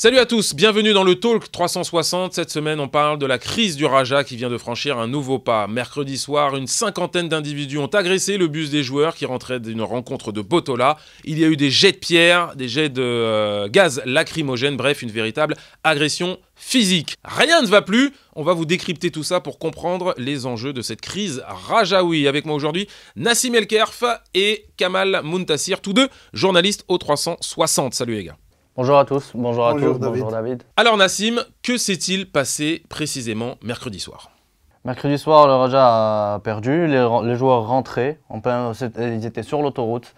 Salut à tous, bienvenue dans le Talk 360. Cette semaine, on parle de la crise du Raja qui vient de franchir un nouveau pas. Mercredi soir, une cinquantaine d'individus ont agressé le bus des joueurs qui rentraient d'une rencontre de Botola. Il y a eu des jets de pierre, des jets de gaz lacrymogène, bref, une véritable agression physique. Rien ne va plus, on va vous décrypter tout ça pour comprendre les enjeux de cette crise rajaoui. Avec moi aujourd'hui, Nassim Elkerf et Kamal Muntassir, tous deux journalistes au 360. Salut les gars. Bonjour à tous, bonjour David. Bonjour David. Alors Nassim, que s'est-il passé précisément mercredi soir? Mercredi soir, le Raja a perdu, les joueurs rentraient, ils étaient sur l'autoroute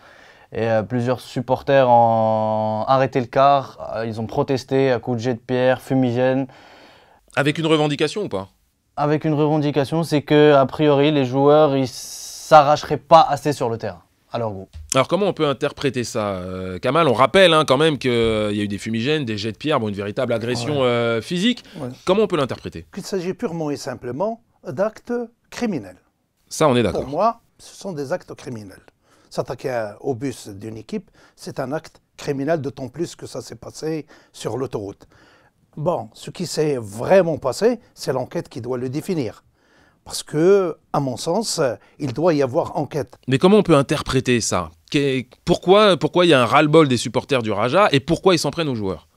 et plusieurs supporters ont arrêté le car, ils ont protesté à coups de jet de pierre, fumigène. Avec une revendication ou pas? Avec une revendication, c'est que a priori les joueurs ils s'arracheraient pas assez sur le terrain. À leur goût. Alors comment on peut interpréter ça, Kamal? On rappelle quand même qu'il y a eu des fumigènes, des jets de pierre, une véritable agression physique. Ouais. Comment on peut l'interpréter? Il s'agit purement et simplement d'actes criminels. Ça, on est d'accord. Pour moi, ce sont des actes criminels. S'attaquer au bus d'une équipe, c'est un acte criminel, d'autant plus que ça s'est passé sur l'autoroute. Bon, ce qui s'est vraiment passé, c'est l'enquête qui doit le définir. Parce que, à mon sens, il doit y avoir enquête. Mais comment on peut interpréter ça? Pourquoi il y a un ras-le-bol des supporters du Raja et pourquoi ils s'en prennent aux joueurs?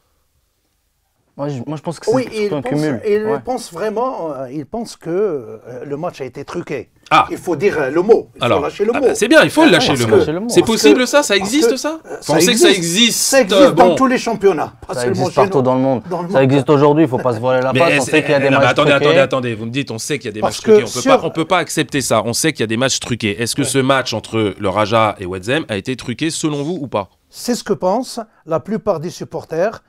Moi, je pense que c'est un cumul. Il pense vraiment, il pense que le match a été truqué. Ah. Il faut dire le mot, il faut lâcher le mot. C'est bien, il faut lâcher le mot. C'est possible ça? Ça existe ça? On sait que ça existe. Ça existe dans tous les championnats. Ça existe partout dans le monde. Ça existe aujourd'hui, il ne faut pas se voiler la face. On sait qu'il y a des matchs truqués. Attendez, vous me dites on sait qu'il y a des matchs truqués. On ne peut pas accepter ça. On sait qu'il y a des matchs truqués. Est-ce que ce match entre le Raja et Ouedzem a été truqué selon vous ou pas? C'est ce que pensent la plupart des supporters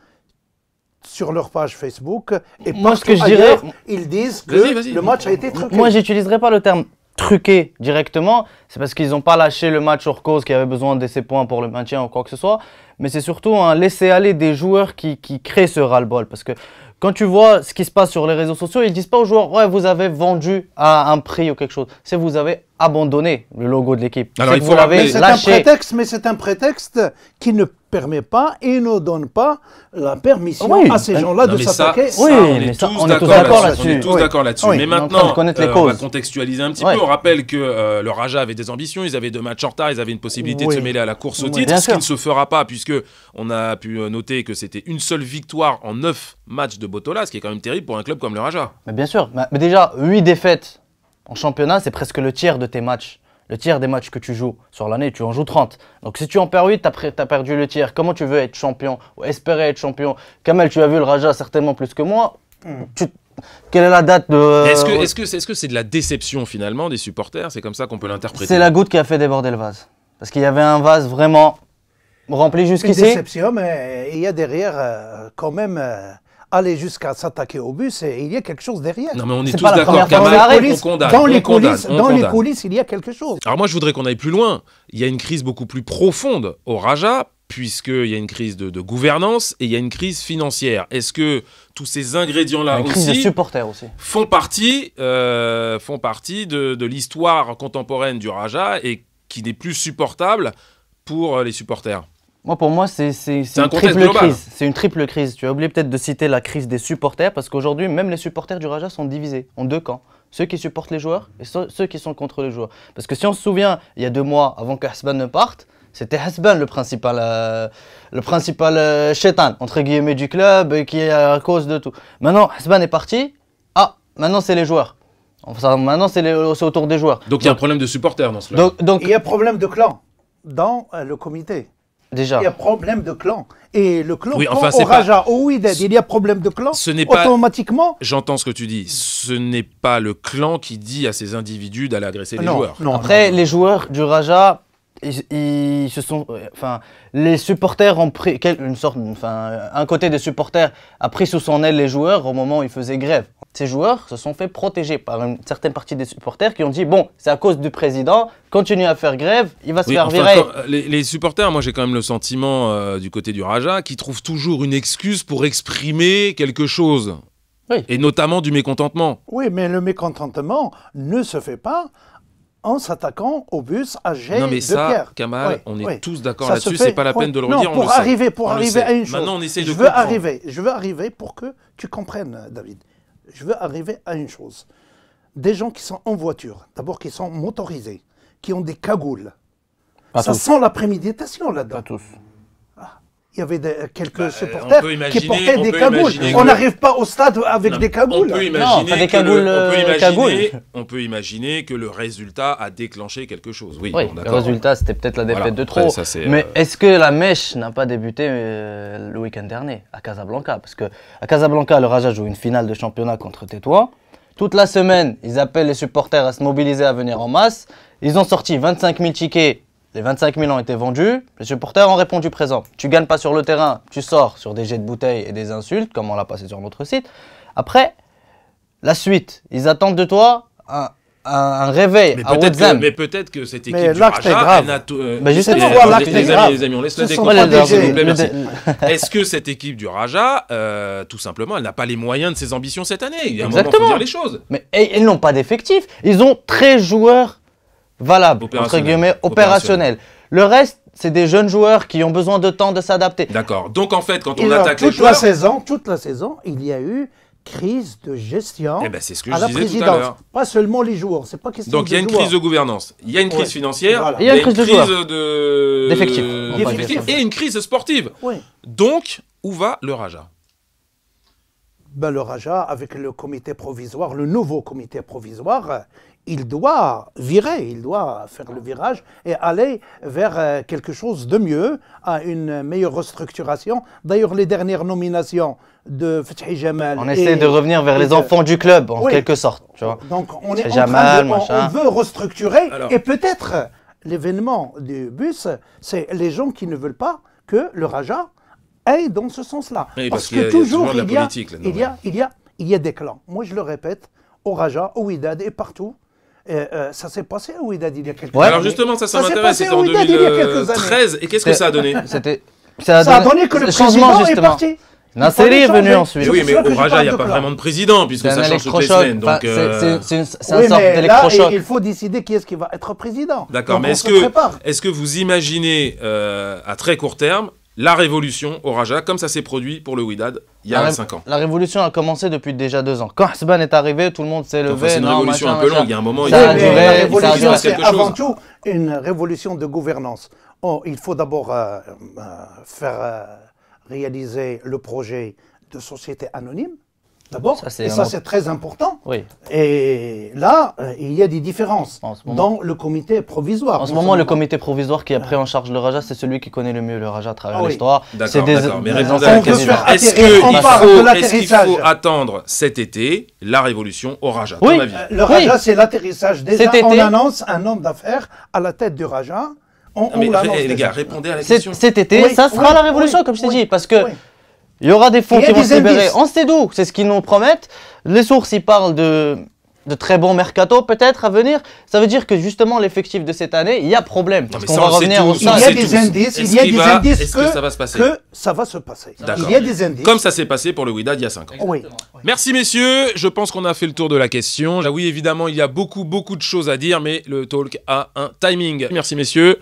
sur leur page Facebook. Et moi, ce que je dirais, ils disent que le match a été truqué. Moi, j'utiliserai pas le terme truqué directement, c'est parce qu'ils n'ont pas lâché le match hors cause qui avait besoin de ces points pour le maintien ou quoi que ce soit, mais c'est surtout un laisser-aller des joueurs qui crée ce ras-le-bol. Parce que quand tu vois ce qui se passe sur les réseaux sociaux, ils ne disent pas aux joueurs « ouais, vous avez vendu à un prix ou quelque chose ». C'est vous avez abandonné le logo de l'équipe. Alors il faut lâché. Mais c'est un prétexte qui ne permet pas et ne donne pas la permission à ces gens-là de s'attaquer. Oui, on est tous d'accord là-dessus. On est tous d'accord là-dessus. Mais maintenant, on va contextualiser un petit peu. On rappelle que le Raja avait des ambitions, ils avaient 2 matchs en retard, ils avaient une possibilité de se mêler à la course au titre, ce qui ne se fera pas puisque on a pu noter que c'était une seule victoire en 9 matchs de Botola, ce qui est quand même terrible pour un club comme le Raja. Mais bien sûr, mais déjà 8 défaites en championnat, c'est presque le tiers de tes matchs. Le tiers des matchs que tu joues sur l'année, tu en joues 30. Donc si tu en perds 8, tu as perdu le tiers. Comment tu veux être champion ou espérer être champion? Kamel, tu as vu le Raja certainement plus que moi. Quelle est la date de... Est-ce que c'est de la déception finalement des supporters? C'est comme ça qu'on peut l'interpréter? C'est la goutte qui a fait déborder le vase. Parce qu'il y avait un vase vraiment rempli jusqu'ici. Une déception, mais il y a derrière quand même... aller jusqu'à s'attaquer au bus, et il y a quelque chose derrière. Non mais on est tous d'accord, on condamne. Dans les coulisses, il y a quelque chose. Alors moi je voudrais qu'on aille plus loin. Il y a une crise beaucoup plus profonde au Raja, puisqu'il y a une crise de gouvernance et il y a une crise financière. Est-ce que tous ces ingrédients-là aussi, supporters aussi font partie de l'histoire contemporaine du Raja et qui n'est plus supportable pour les supporters? Pour moi, c'est une triple crise. C'est une triple crise. Tu as oublié peut-être de citer la crise des supporters, parce qu'aujourd'hui, même les supporters du Raja sont divisés en 2 camps. Ceux qui supportent les joueurs et ceux qui sont contre les joueurs. Parce que si on se souvient, il y a 2 mois, avant que Hasban ne parte, c'était Hasban le principal shaitan, entre guillemets, du club, et qui est à cause de tout. Maintenant, Hasban est parti. Ah, maintenant c'est les joueurs. Enfin, maintenant c'est autour des joueurs. Donc il y a un problème de supporters dans ce club. Donc il y a un problème de clan dans le comité. Déjà. Il y a problème de clan. Et le clan, au Raja, au Wydad, il y a problème de clan, automatiquement... J'entends ce que tu dis. Ce n'est pas le clan qui dit à ces individus d'aller agresser les joueurs. Après, les joueurs du Raja, ils se sont... les supporters ont pris... un côté des supporters a pris sous son aile les joueurs au moment où ils faisaient grève. Ces joueurs se sont fait protéger par une certaine partie des supporters qui ont dit « Bon, c'est à cause du président, continue à faire grève, il va se faire virer. » Les supporters, moi j'ai quand même le sentiment du côté du Raja qui trouvent toujours une excuse pour exprimer quelque chose. Oui. Et notamment du mécontentement. Oui, mais le mécontentement ne se fait pas en s'attaquant au bus âgé non mais de ça, Pierre. Kamal, on est tous d'accord là-dessus, c'est pas la peine de le non, redire, pour arriver à une chose. Maintenant, on essaye de je veux comprendre. arriver pour que tu comprennes, David. Je veux arriver à une chose. Des gens qui sont en voiture, d'abord qui sont motorisés, qui ont des cagoules. Ça sent la préméditation là-dedans. Pas tous. Il y avait quelques supporters qui portaient des cagoules. Que... On n'arrive pas au stade avec des cagoules. On peut imaginer que le résultat a déclenché quelque chose. Oui, oui, bon, le résultat, c'était peut-être la défaite de trop. Après, ça, mais est-ce que la mèche n'a pas débuté le week-end dernier à Casablanca? Parce qu'à Casablanca, le Raja joue une finale de championnat contre Tétouan. Toute la semaine, ils appellent les supporters à se mobiliser, à venir en masse. Ils ont sorti 25 000 tickets. Les 25 000 ont été vendus, les supporters ont répondu présent. Tu gagnes pas sur le terrain, tu sors sur des jets de bouteilles et des insultes, comme on l'a passé sur notre site. Après, la suite, ils attendent de toi un réveil à Ouazzam. Mais peut-être que cette équipe du Raja, elle n'a tout... justement, les amis, on laisse le décompte, s'il vous plaît, merci. Est-ce que cette équipe du Raja, tout simplement, elle n'a pas les moyens de ses ambitions cette année? Il y a un moment, il faut dire les choses. Mais ils n'ont pas d'effectif. Ils ont 13 joueurs valable, entre guillemets, opérationnel. Le reste, c'est des jeunes joueurs qui ont besoin de temps de s'adapter. D'accord. Donc en fait, quand on attaque les joueurs... Toute la saison, il y a eu crise de gestion c'est ce que je disais tout à l'heure. Pas seulement les joueurs, c'est pas question donc il y a une crise de gouvernance, il y a une crise financière, voilà. Il y a une crise d'effectifs et une crise sportive. Oui. Donc, où va le Raja? Le Raja, avec le comité provisoire, le nouveau comité provisoire, il doit virer, il doit faire le virage et aller vers quelque chose de mieux, à une meilleure restructuration. D'ailleurs, les dernières nominations de Fethi Jamal... On essaie de revenir vers les enfants du club, en quelque sorte. Tu vois. Donc, on est on veut restructurer. Alors, et peut-être l'événement du bus, c'est les gens qui ne veulent pas que le Raja aille dans ce sens-là. Oui, parce que toujours il y a des clans. Moi, je le répète, au Raja, au Wydad et partout. Ça s'est passé au Wydad il y a quelques années. Alors justement, ça m'intéresse, c'était en 2013. Et qu'est-ce que ça a donné? Ça a donné que le changement est parti. Nasseri est venu ensuite. Oui, mais au Raja, il n'y a pas vraiment de président, puisque ça change toutes les semaines. C'est une sorte d'électrochoc. Il faut décider qui est-ce qui va être président. D'accord, mais est-ce que vous imaginez à très court terme la révolution au Raja, comme ça s'est produit pour le Wydad il y a 5 ans? La révolution a commencé depuis déjà 2 ans. Quand Hasban est arrivé, tout le monde s'est levé. C'est une révolution un peu longue, il y a un moment... La révolution, c'est avant tout une révolution de gouvernance. Il faut d'abord faire réaliser le projet de société anonyme, d'abord, et ça c'est très important. Oui. Et là, il y a des différences dans le comité provisoire. En ce moment, le comité provisoire qui a pris en charge le Raja, c'est celui qui connaît le mieux le Raja à travers l'histoire. D'accord, mais répondez à la question. Est-ce qu'il faut attendre cet été la révolution au Raja? Oui. Le Raja, c'est l'atterrissage. Déjà, on annonce un homme d'affaires à la tête du Raja. Les gars, répondez à la question. Cet été, ça sera la révolution, comme je t'ai dit, parce que il y aura des fonds qui vont se libérer. On sait d'où, c'est ce qu'ils nous promettent. Les sources, ils parlent de très bons mercato peut-être à venir. Ça veut dire que justement l'effectif de cette année, il y a problème. Parce qu'on va revenir au stade. Il y a des indices, que ça va se passer. Que ça va se passer. Il y a des indices. Comme ça s'est passé pour le Wydad il y a 5 ans. Oui. Merci messieurs, je pense qu'on a fait le tour de la question. Là, oui, évidemment, il y a beaucoup de choses à dire, mais le talk a un timing. Merci messieurs.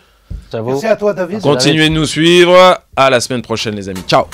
Merci à toi David. Continuez de nous suivre. À la semaine prochaine les amis. Ciao.